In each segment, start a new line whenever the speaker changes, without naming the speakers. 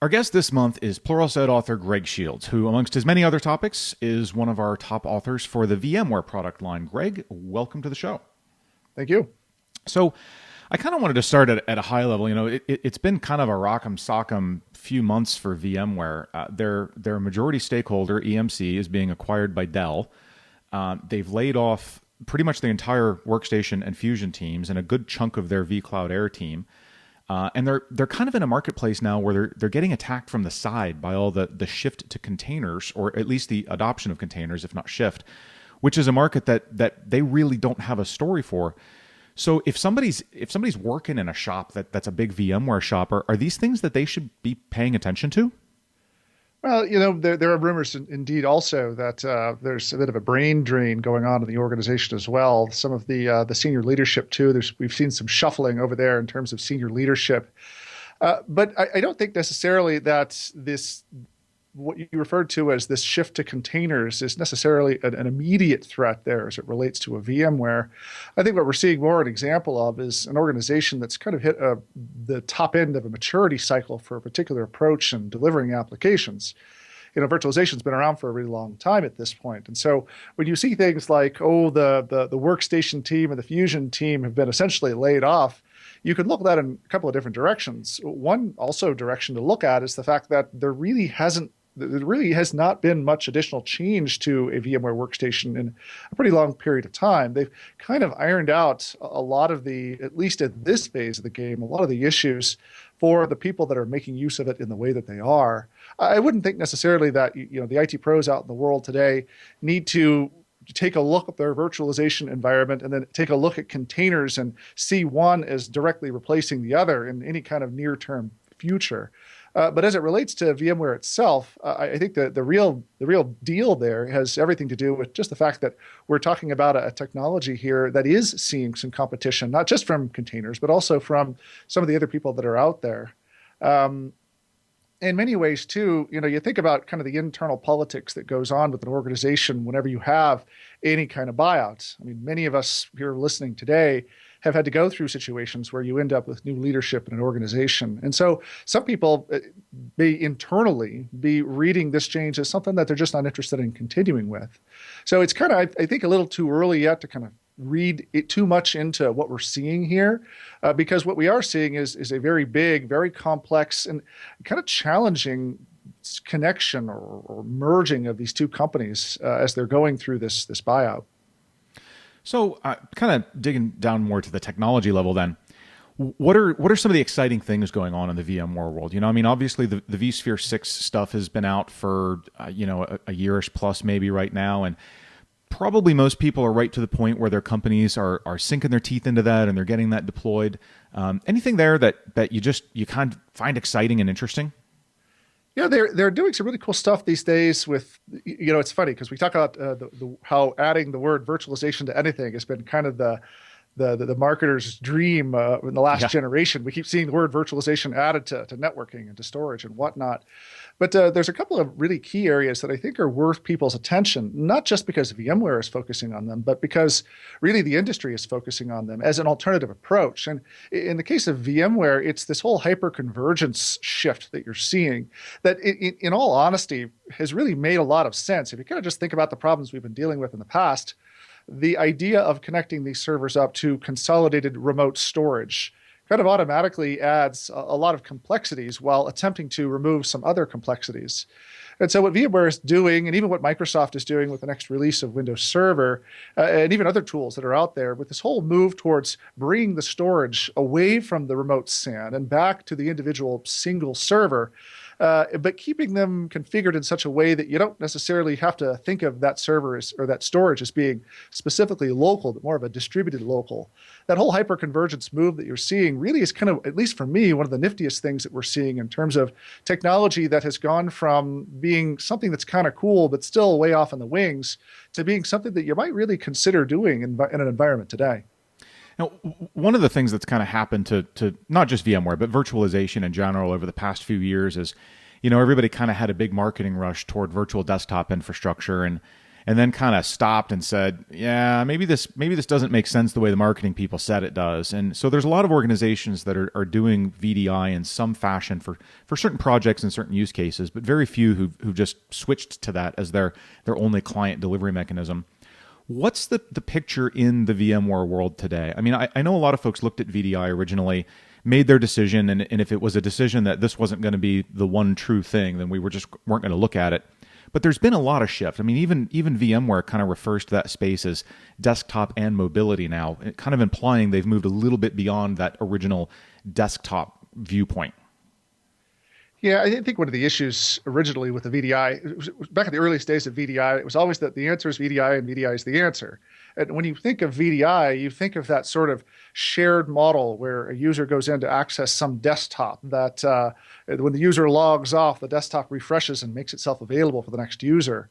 Our guest this month is Pluralsight author Greg Shields, who, amongst his many other topics, is one of our top authors for the VMware product line. Greg, welcome to the show.
Thank you.
So I kind of wanted to start at a high level. You know, it's been kind of a rock'em sock'em few months for VMware. Their majority stakeholder, EMC, is being acquired by Dell. They've laid off pretty much the entire Workstation and Fusion teams and a good chunk of their vCloud Air team. And they're kind of in a marketplace now where they're getting attacked from the side by all the shift to containers, or at least the adoption of containers, if not shift, which is a market that they really don't have a story for. So if somebody's working in a shop that's a big VMware shop, are these things that they should be paying attention to?
Well, you know, there are rumors indeed also that there's a bit of a brain drain going on in the organization as well. Some of the senior leadership too. We've seen some shuffling over there in terms of senior leadership. But I don't think necessarily that what you referred to as this shift to containers is necessarily an immediate threat there as it relates to a VMware. I think what we're seeing more an example of is an organization that's kind of hit the top end of a maturity cycle for a particular approach in delivering applications. You know, virtualization's been around for a really long time at this point. And so when you see things like, the Workstation team and the Fusion team have been essentially laid off, you could look at that in a couple of different directions. One also direction to look at is the fact that there really has not been much additional change to a VMware workstation in a pretty long period of time. They've kind of ironed out a lot of at least at this phase of the game, a lot of the issues for the people that are making use of it in the way that they are. I wouldn't think necessarily that the IT pros out in the world today need to take a look at their virtualization environment and then take a look at containers and see one as directly replacing the other in any kind of near-term future. But as it relates to VMware itself, I think the real deal there has everything to do with just the fact that we're talking about a technology here that is seeing some competition, not just from containers, but also from some of the other people that are out there. In many ways, too, you think about kind of the internal politics that goes on with an organization whenever you have any kind of buyouts. I mean, many of us here listening today have had to go through situations where you end up with new leadership in an organization. And so some people may internally be reading this change as something that they're just not interested in continuing with. So it's kind of, I think, a little too early yet to kind of read it too much into what we're seeing here, because what we are seeing is a very big, very complex, and kind of challenging connection or merging of these two companies as they're going through this buyout.
So kind of digging down more to the technology level then, what are some of the exciting things going on in the VMware world? I mean, obviously the vSphere 6 stuff has been out for, a yearish plus maybe right now. And probably most people are right to the point where their companies are sinking their teeth into that and they're getting that deployed. Anything there that you kind of find exciting and interesting?
Yeah, they're doing some really cool stuff these days with, it's funny because we talk about how adding the word virtualization to anything has been kind of the marketer's dream in the last generation. We keep seeing the word virtualization added to networking and to storage and whatnot. But there's a couple of really key areas that I think are worth people's attention, not just because VMware is focusing on them, but because really the industry is focusing on them as an alternative approach. And in the case of VMware, it's this whole hyper-convergence shift that you're seeing that, in all honesty, has really made a lot of sense. If you kind of just think about the problems we've been dealing with in the past, the idea of connecting these servers up to consolidated remote storage kind of automatically adds a lot of complexities while attempting to remove some other complexities. And so what VMware is doing, and even what Microsoft is doing with the next release of Windows Server, and even other tools that are out there, with this whole move towards bringing the storage away from the remote SAN and back to the individual single server, but keeping them configured in such a way that you don't necessarily have to think of that server or that storage as being specifically local, but more of a distributed local. That whole hyperconvergence move that you're seeing really is kind of, at least for me, one of the niftiest things that we're seeing in terms of technology that has gone from being something that's kind of cool, but still way off in the wings, to being something that you might really consider doing in an environment today.
Now, one of the things that's kind of happened to not just VMware, but virtualization in general over the past few years is, everybody kind of had a big marketing rush toward virtual desktop infrastructure. And and then kind of stopped and said, yeah, maybe this doesn't make sense the way the marketing people said it does. And so there's a lot of organizations that are doing VDI in some fashion for certain projects and certain use cases, but very few who've just switched to that as their only client delivery mechanism. What's the picture in the VMware world today? I mean, I know a lot of folks looked at VDI originally, made their decision, and if it was a decision that this wasn't going to be the one true thing, then we weren't going to look at it. But there's been a lot of shift. I mean, even VMware kind of refers to that space as desktop and mobility now, kind of implying they've moved a little bit beyond that original desktop viewpoint.
Yeah, I think one of the issues originally with the VDI, back in the earliest days of VDI, it was always that the answer is VDI and VDI is the answer. And when you think of VDI, you think of that sort of shared model where a user goes in to access some desktop that when the user logs off, the desktop refreshes and makes itself available for the next user.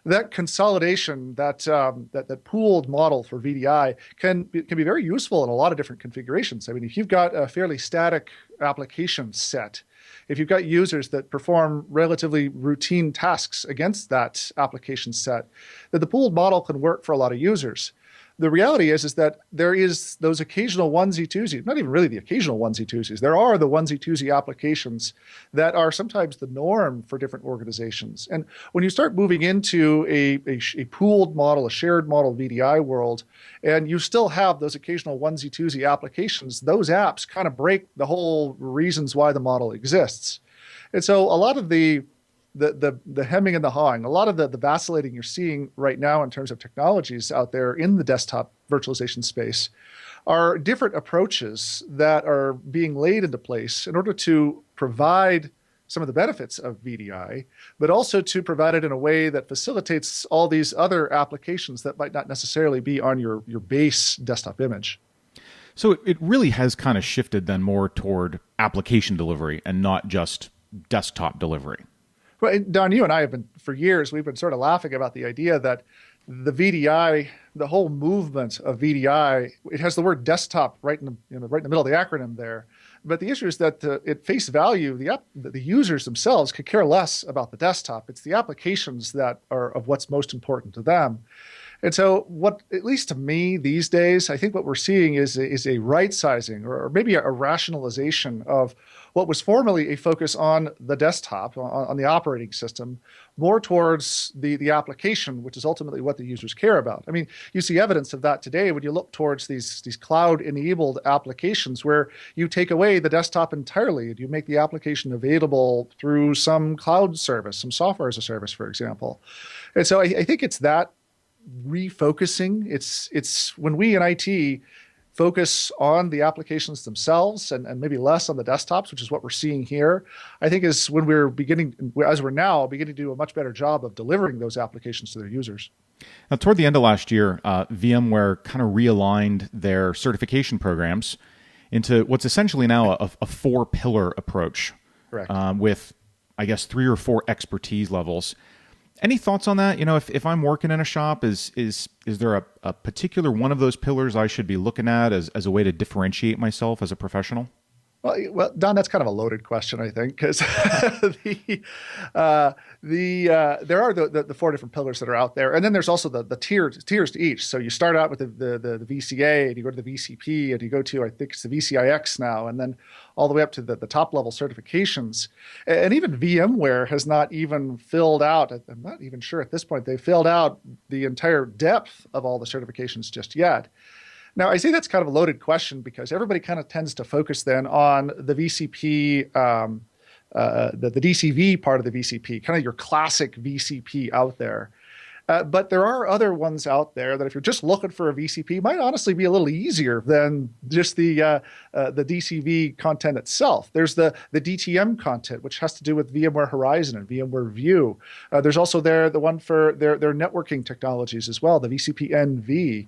That consolidation, that pooled model for VDI can be very useful in a lot of different configurations. I mean, if you've got a fairly static application set, if you've got users that perform relatively routine tasks against that application set, then the pooled model can work for a lot of users. The reality is that there is those occasional onesie-twosies, not even really the occasional onesie-twosies. There are the onesie-twosie applications that are sometimes the norm for different organizations. And when you start moving into a pooled model, a shared model VDI world, and you still have those occasional onesie-twosie applications, those apps kind of break the whole reasons why the model exists. And so a lot of the hemming and the hawing, a lot of the vacillating you're seeing right now in terms of technologies out there in the desktop virtualization space are different approaches that are being laid into place in order to provide some of the benefits of VDI, but also to provide it in a way that facilitates all these other applications that might not necessarily be on your base desktop image.
So it really has kind of shifted then more toward application delivery and not just desktop delivery.
Well, Don, you and I have been, for years, we've been sort of laughing about the idea that the VDI, the whole movement of VDI, it has the word desktop right in the middle of the acronym there. But the issue is that at face value, the users themselves could care less about the desktop. It's the applications that are of what's most important to them. And so what, at least to me these days, I think what we're seeing is a right sizing or maybe a rationalization of what was formerly a focus on the desktop, on the operating system, more towards the application, which is ultimately what the users care about. I mean, you see evidence of that today when you look towards these cloud-enabled applications where you take away the desktop entirely and you make the application available through some cloud service, some software as a service, for example. And so I think it's that refocusing. It's when we in IT focus on the applications themselves and maybe less on the desktops, which is what we're seeing here, I think is when we're now beginning to do a much better job of delivering those applications to their users.
Now, toward the end of last year, VMware kind of realigned their certification programs into what's essentially now a 4-pillar approach.
Correct.
With, I guess, 3 or 4 expertise levels. Any thoughts on that? You know, if I'm working in a shop, is there a particular one of those pillars I should be looking at as a way to differentiate myself as a professional?
Well, Don, that's kind of a loaded question, I think, because there are the 4 different pillars that are out there, and then there's also the tiers to each. So you start out with the VCA, and you go to the VCP, and you go to, I think it's the VCIX now, and then all the way up to the top level certifications. And even VMware has not even filled out, I'm not even sure at this point, they filled out the entire depth of all the certifications just yet. Now, I say that's kind of a loaded question because everybody kind of tends to focus then on the VCP, the DCV part of the VCP, kind of your classic VCP out there. But there are other ones out there that if you're just looking for a VCP, might honestly be a little easier than just the DCV content itself. There's the DTM content, which has to do with VMware Horizon and VMware View. There's also the one for their networking technologies as well, the VCP NV.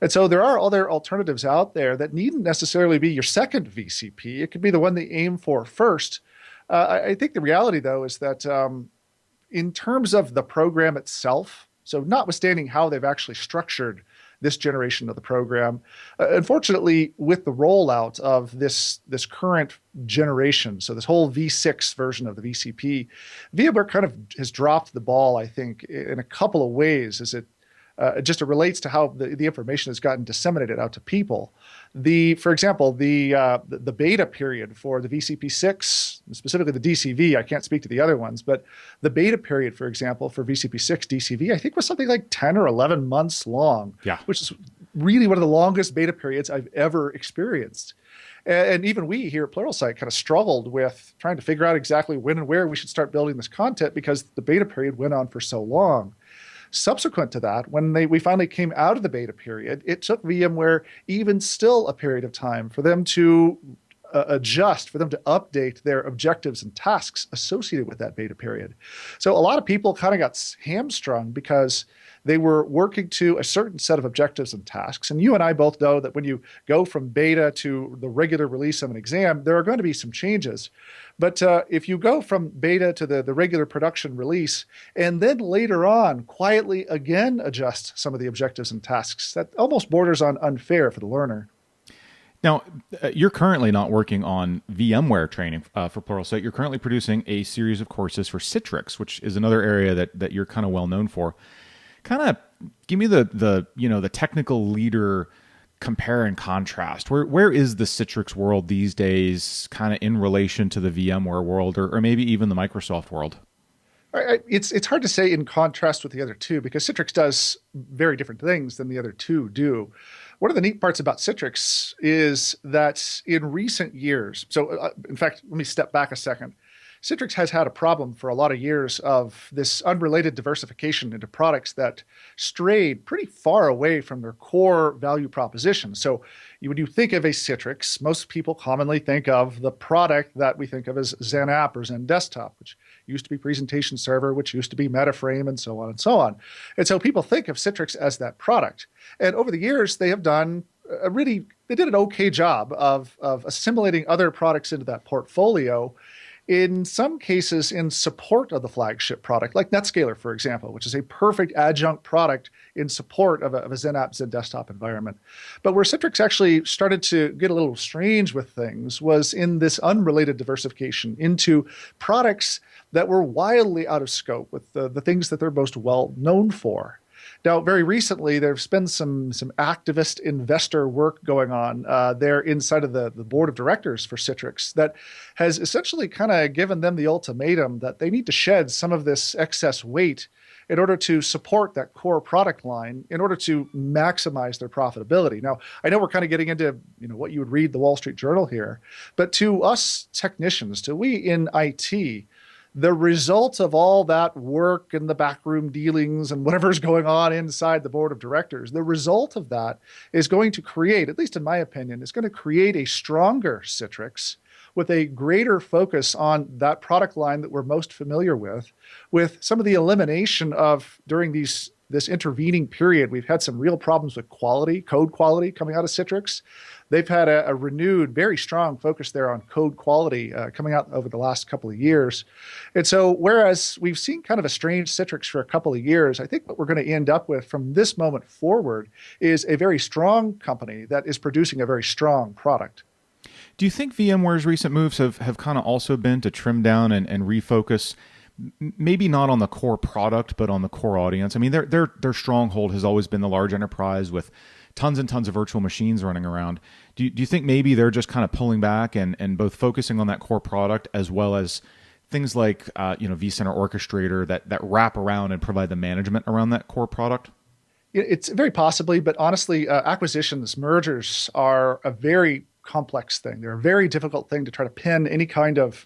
And so there are other alternatives out there that needn't necessarily be your second VCP. It could be the one they aim for first. I think the reality, though, is that in terms of the program itself, so notwithstanding how they've actually structured this generation of the program. Unfortunately, with the rollout of this current generation, so this whole V6 version of the VCP, VMware kind of has dropped the ball, I think, in a couple of ways as it just relates to how the information has gotten disseminated out to people. For example, the beta period for the VCP6, specifically the DCV, I can't speak to the other ones, but the beta period, for example, for VCP6 DCV, I think was something like 10 or 11 months long,
Yeah.
which is really one of the longest beta periods I've ever experienced. And even we here at Pluralsight kind of struggled with trying to figure out exactly when and where we should start building this content because the beta period went on for so long. Subsequent to that, when we finally came out of the beta period, it took VMware even still a period of time for them to adjust, for them to update their objectives and tasks associated with that beta period. So a lot of people kind of got hamstrung because they were working to a certain set of objectives and tasks. And you and I both know that when you go from beta to the regular release of an exam, there are going to be some changes. But if you go from beta to the regular production release, and then later on quietly again adjust some of the objectives and tasks, that almost borders on unfair for the learner.
Now, you're currently not working on VMware training for Pluralsight. You're currently producing a series of courses for Citrix, which is another area that you're kind of well known for. Kind of give me the technical leader compare and contrast. Where is the Citrix world these days, kind of in relation to the VMware world, or maybe even the Microsoft world?
It's hard to say in contrast with the other two because Citrix does very different things than the other two do. One of the neat parts about Citrix is that in recent years, in fact, let me step back a second. Citrix has had a problem for a lot of years of this unrelated diversification into products that strayed pretty far away from their core value proposition. So when you think of a Citrix, most people commonly think of the product that we think of as XenApp or XenDesktop, which used to be Presentation Server, which used to be MetaFrame, and so on and so on. And so people think of Citrix as that product. And over the years, they have done they did an okay job of assimilating other products into that portfolio, in some cases in support of the flagship product, like NetScaler, for example, which is a perfect adjunct product in support of a XenApp, XenDesktop environment. But where Citrix actually started to get a little strange with things was in this unrelated diversification into products that were wildly out of scope with the things that they're most well known for. Now, very recently, there's been some activist investor work going on there inside of the board of directors for Citrix that has essentially kind of given them the ultimatum that they need to shed some of this excess weight in order to support that core product line, in order to maximize their profitability. Now, I know we're kind of getting into what you would read the Wall Street Journal here, but to us technicians, to we in IT, the result of all that work and the backroom dealings and whatever's going on inside the board of directors, the result of that is going to create, at least in my opinion, is going to create a stronger Citrix with a greater focus on that product line that we're most familiar with some of the elimination of during this intervening period. We've had some real problems with code quality coming out of Citrix. They've had a renewed, very strong focus there on code quality coming out over the last couple of years. And so whereas we've seen kind of a strange Citrix for a couple of years, I think what we're going to end up with from this moment forward is a very strong company that is producing a very strong product.
Do you think VMware's recent moves have kind of also been to trim down and refocus, maybe not on the core product, but on the core audience? I mean, their stronghold has always been the large enterprise with tons and tons of virtual machines running around. Do you think maybe they're just kind of pulling back and both focusing on that core product as well as things like vCenter Orchestrator that wrap around and provide the management around that core product?
It's very possibly, but honestly, acquisitions, mergers are a very complex thing. They're a very difficult thing to try to pin any kind of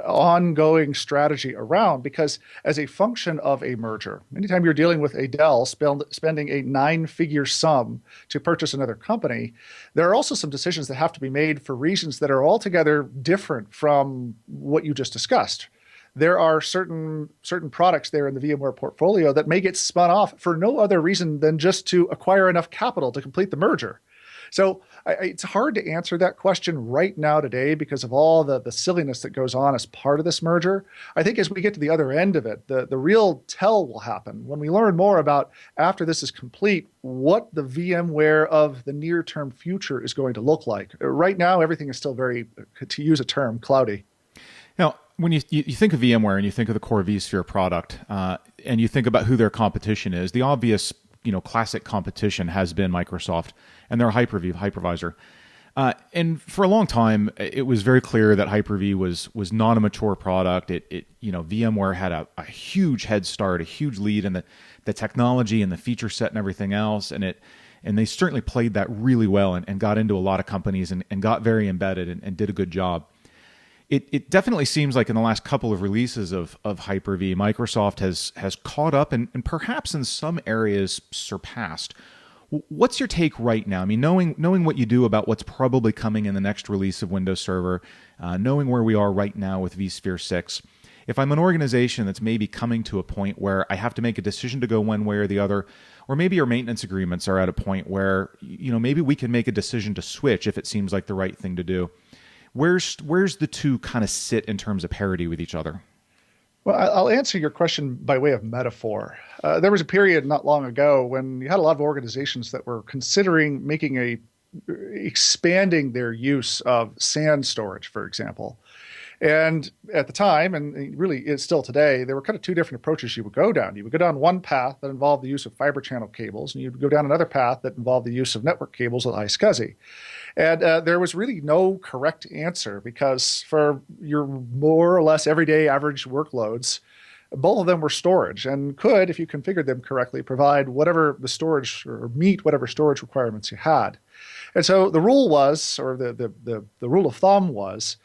ongoing strategy around, because as a function of a merger, anytime you're dealing with a Dell spending a 9-figure sum to purchase another company, there are also some decisions that have to be made for reasons that are altogether different from what you just discussed. There are certain products there in the VMware portfolio that may get spun off for no other reason than just to acquire enough capital to complete the merger. So it's hard to answer that question right now today because of all the silliness that goes on as part of this merger. I think as we get to the other end of it, the real tell will happen when we learn more about, after this is complete, what the VMware of the near-term future is going to look like. Right now, everything is still very, to use a term, cloudy.
Now, when you think of VMware and you think of the core vSphere product, and you think about who their competition is, the obvious, classic competition has been Microsoft and their Hyper-V hypervisor. And for a long time, it was very clear that Hyper-V was not a mature product. VMware had a huge head start, a huge lead in the technology and the feature set and everything else, and they certainly played that really well and got into a lot of companies and got very embedded and did a good job. It definitely seems like in the last couple of releases of Hyper-V, Microsoft has caught up and perhaps in some areas surpassed. What's your take right now? I mean, knowing what you do about what's probably coming in the next release of Windows Server, knowing where we are right now with vSphere 6, if I'm an organization that's maybe coming to a point where I have to make a decision to go one way or the other, or maybe our maintenance agreements are at a point where maybe we can make a decision to switch if it seems like the right thing to do. Where's the two kind of sit in terms of parity with each other?
Well, I'll answer your question by way of metaphor. There was a period not long ago when you had a lot of organizations that were considering expanding their use of SAN storage, for example. And at the time, and really it's still today, there were kind of two different approaches you would go down. You would go down one path that involved the use of fiber channel cables, and you'd go down another path that involved the use of network cables with iSCSI. And there was really no correct answer because for your more or less everyday average workloads, both of them were storage and could, if you configured them correctly, provide whatever the storage or meet whatever storage requirements you had. And so the rule was, or the rule of thumb was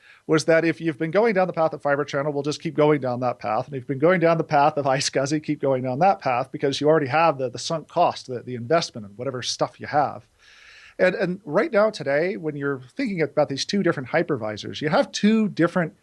that if you've been going down the path of fiber channel, we'll just keep going down that path. And if you've been going down the path of iSCSI, keep going down that path because you already have the sunk cost, the investment in whatever stuff you have. And right now today, when you're thinking about these two different hypervisors, you have two different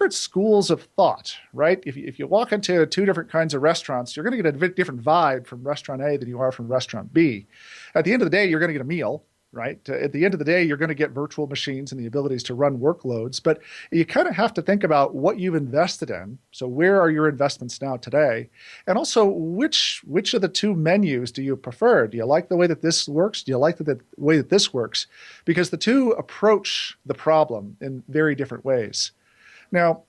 schools of thought, right? If you walk into two different kinds of restaurants, you're going to get a different vibe from restaurant A than you are from restaurant B. At the end of the day, you're going to get a meal, right? At the end of the day, you're going to get virtual machines and the abilities to run workloads, but you kind of have to think about what you've invested in. So where are your investments now today? And also, which of the two menus do you prefer? Do you like the way that this works? Do you like the way that this works? Because the two approach the problem in very different ways. Now,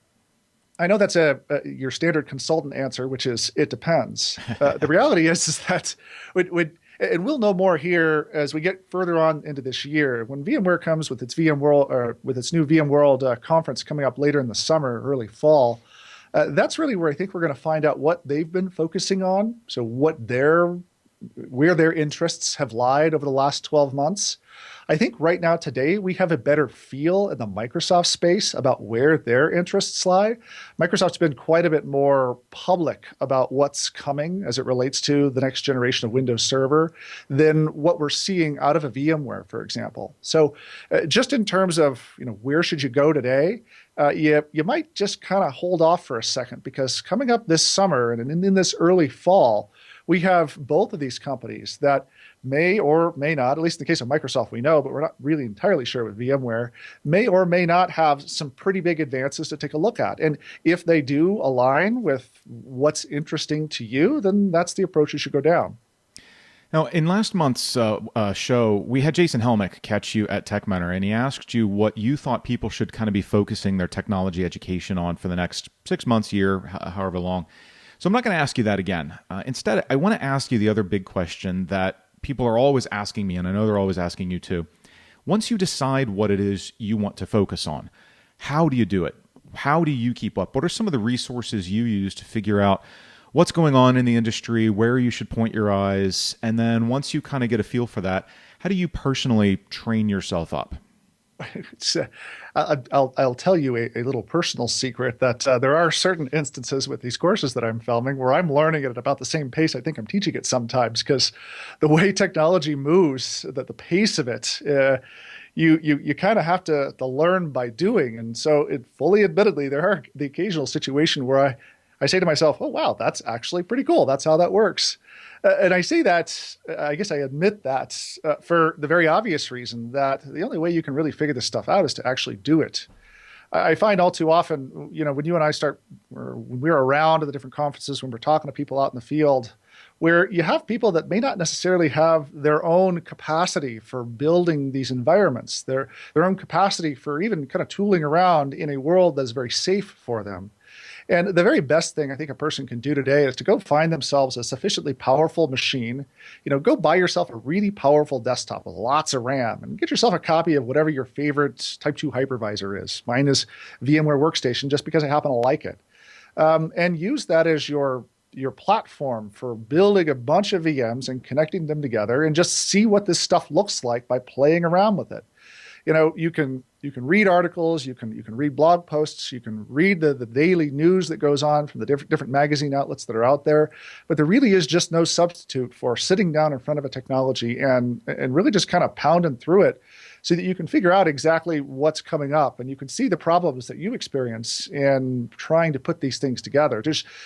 I know that's your standard consultant answer, which is it depends. The reality is that and we'll know more here as we get further on into this year. When VMware comes with its VMworld, or with its new VMworld conference coming up later in the summer, early fall, that's really where I think we're going to find out what they've been focusing on. So where their interests have lied over the last 12 months. I think right now today we have a better feel in the Microsoft space about where their interests lie. Microsoft's been quite a bit more public about what's coming as it relates to the next generation of Windows Server than what we're seeing out of a VMware, for example. So just in terms of where should you go today, you might just kind of hold off for a second because coming up this summer and in this early fall, we have both of these companies that may or may not, at least in the case of Microsoft we know, but we're not really entirely sure with VMware, may or may not have some pretty big advances to take a look at. And if they do align with what's interesting to you, then that's the approach you should go down.
Now, in last month's show, we had Jason Helmick catch you at Tech Mentor, and he asked you what you thought people should kind of be focusing their technology education on for the next 6 months, year, however long. So I'm not going to ask you that again. Instead, I want to ask you the other big question that people are always asking me, and I know they're always asking you too. Once you decide what it is you want to focus on, how do you do it? How do you keep up? What are some of the resources you use to figure out what's going on in the industry, where you should point your eyes? And then once you kind of get a feel for that, how do you personally train yourself up?
I'll tell you a little personal secret that there are certain instances with these courses that I'm filming where I'm learning it at about the same pace I think I'm teaching it sometimes, because the way technology moves, that the pace of it, you kind of have to learn by doing. And so fully admittedly, there are the occasional situation where I say to myself, oh, wow, that's actually pretty cool. That's how that works. And I say that, I guess I admit that for the very obvious reason that the only way you can really figure this stuff out is to actually do it. I find all too often, when you and I start, or when we're around at the different conferences, when we're talking to people out in the field, where you have people that may not necessarily have their own capacity for building these environments, their own capacity for even kind of tooling around in a world that's very safe for them. And the very best thing I think a person can do today is to go find themselves a sufficiently powerful machine. Go buy yourself a really powerful desktop with lots of RAM and get yourself a copy of whatever your favorite Type 2 hypervisor is. Mine is VMware Workstation just because I happen to like it. And use that as your platform for building a bunch of VMs and connecting them together and just see what this stuff looks like by playing around with it. You can read articles, you can read blog posts, you can read the daily news that goes on from the different magazine outlets that are out there, but there really is just no substitute for sitting down in front of a technology and really just kind of pounding through it so that you can figure out exactly what's coming up and you can see the problems that you experience in trying to put these things together.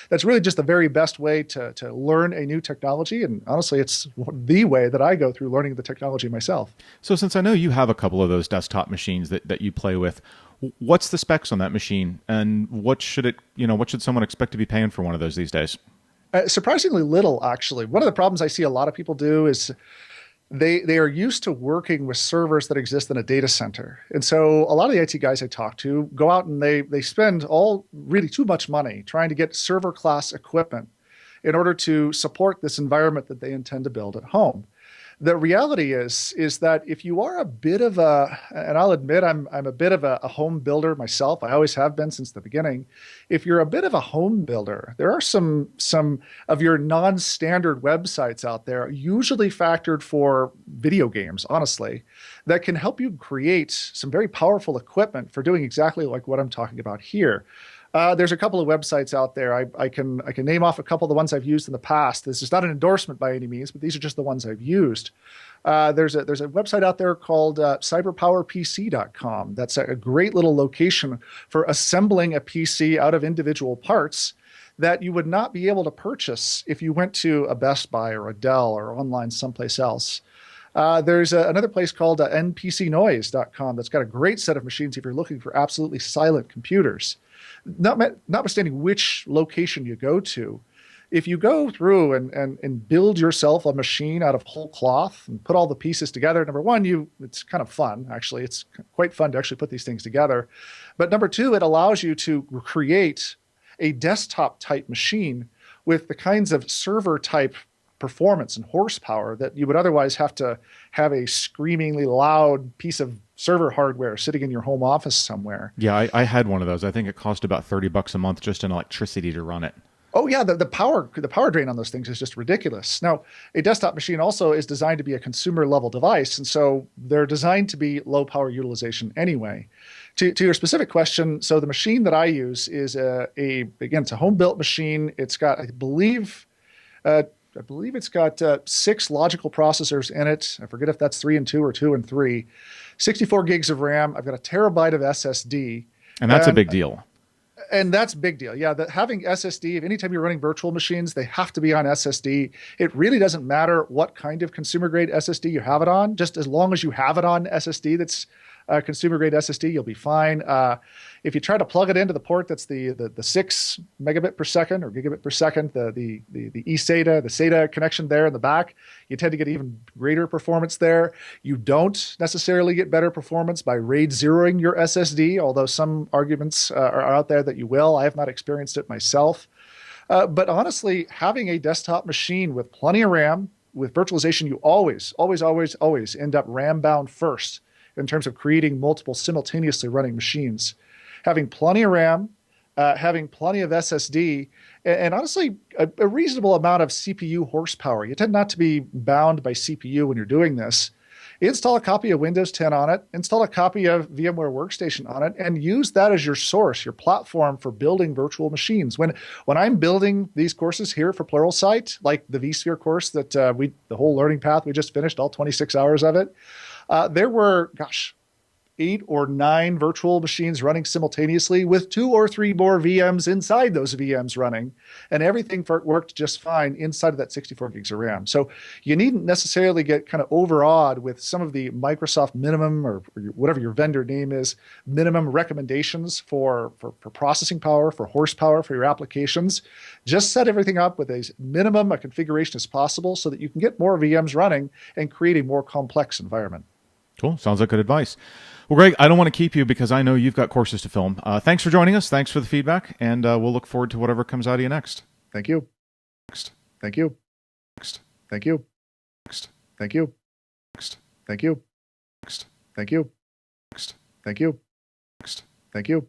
That's really just the very best way to learn a new technology. And honestly, it's the way that I go through learning the technology myself.
So since I know you have a couple of those desktop machines that you play with, what's the specs on that machine and what should someone expect to be paying for one of those these days?
Surprisingly little, actually. One of the problems I see a lot of people do is they are used to working with servers that exist in a data center. And so a lot of the IT guys I talk to go out and they spend all really too much money trying to get server class equipment in order to support this environment that they intend to build at home. The reality is that if you are a bit of and I'll admit I'm a bit of a home builder myself. I always have been since the beginning. If you're a bit of a home builder, there are some of your non-standard websites out there, usually factored for video games, honestly, that can help you create some very powerful equipment for doing exactly like what I'm talking about here. There's a couple of websites out there. I can name off a couple of the ones I've used in the past. This is not an endorsement by any means, but these are just the ones I've used. There's a website out there called cyberpowerpc.com. That's a great little location for assembling a PC out of individual parts that you would not be able to purchase if you went to a Best Buy or a Dell or online someplace else. There's another place called npcnoise.com that's got a great set of machines if you're looking for absolutely silent computers. Notwithstanding which location you go to, if you go through and build yourself a machine out of whole cloth and put all the pieces together, number one, it's kind of fun, actually. It's quite fun to actually put these things together. But number two, it allows you to create a desktop type machine with the kinds of server type performance and horsepower that you would otherwise have to have a screamingly loud piece of server hardware sitting in your home office somewhere.
Yeah, I had one of those. I think it cost about $30 a month just in electricity to run it.
Oh yeah, the power drain on those things is just ridiculous. Now, a desktop machine also is designed to be a consumer level device, and so they're designed to be low power utilization anyway. To your specific question, so the machine that I use is again, it's a home built machine. It's got, I believe it's got 6 logical processors in it. I forget if that's 3 and 2 or 2 and 3. 64 gigs of RAM. I've got a terabyte of SSD.
And that's a big deal.
And that's a big deal. Yeah, having SSD, anytime you're running virtual machines, they have to be on SSD. It really doesn't matter what kind of consumer grade SSD you have it on. Just as long as you have it on SSD that's consumer grade SSD, you'll be fine. If you try to plug it into the port that's the 6 megabit per second or gigabit per second, the eSATA, the SATA connection there in the back, you tend to get even greater performance there. You don't necessarily get better performance by RAID zeroing your SSD, although some arguments are out there that you will. I have not experienced it myself. But honestly, having a desktop machine with plenty of RAM, with virtualization, you always end up RAM bound first in terms of creating multiple simultaneously running machines. Having plenty of RAM, having plenty of SSD, and honestly, a reasonable amount of CPU horsepower. You tend not to be bound by CPU when you're doing this. Install a copy of Windows 10 on it, install a copy of VMware Workstation on it, and use that as your source, your platform for building virtual machines. When I'm building these courses here for Pluralsight, like the vSphere course that the whole learning path we just finished, all 26 hours of it, there were, 8 or 9 virtual machines running simultaneously with 2 or 3 more VMs inside those VMs running, and everything worked just fine inside of that 64 gigs of RAM. So you needn't necessarily get kind of overawed with some of the Microsoft minimum or whatever your vendor name is, minimum recommendations for processing power, for horsepower, for your applications. Just set everything up with as minimum a configuration as possible so that you can get more VMs running and create a more complex environment.
Cool. Sounds like good advice. Well, Greg, I don't want to keep you because I know you've got courses to film. Thanks for joining us. Thanks for the feedback, and we'll look forward to whatever comes out of you next.
Thank you.
Next.
Thank you.
Next.
Thank you.
Next.
Thank you.
Next.
Thank you.
Next.
Thank you.
Next.
Thank you.
Next.
Thank you.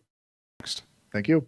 Next.
Thank you.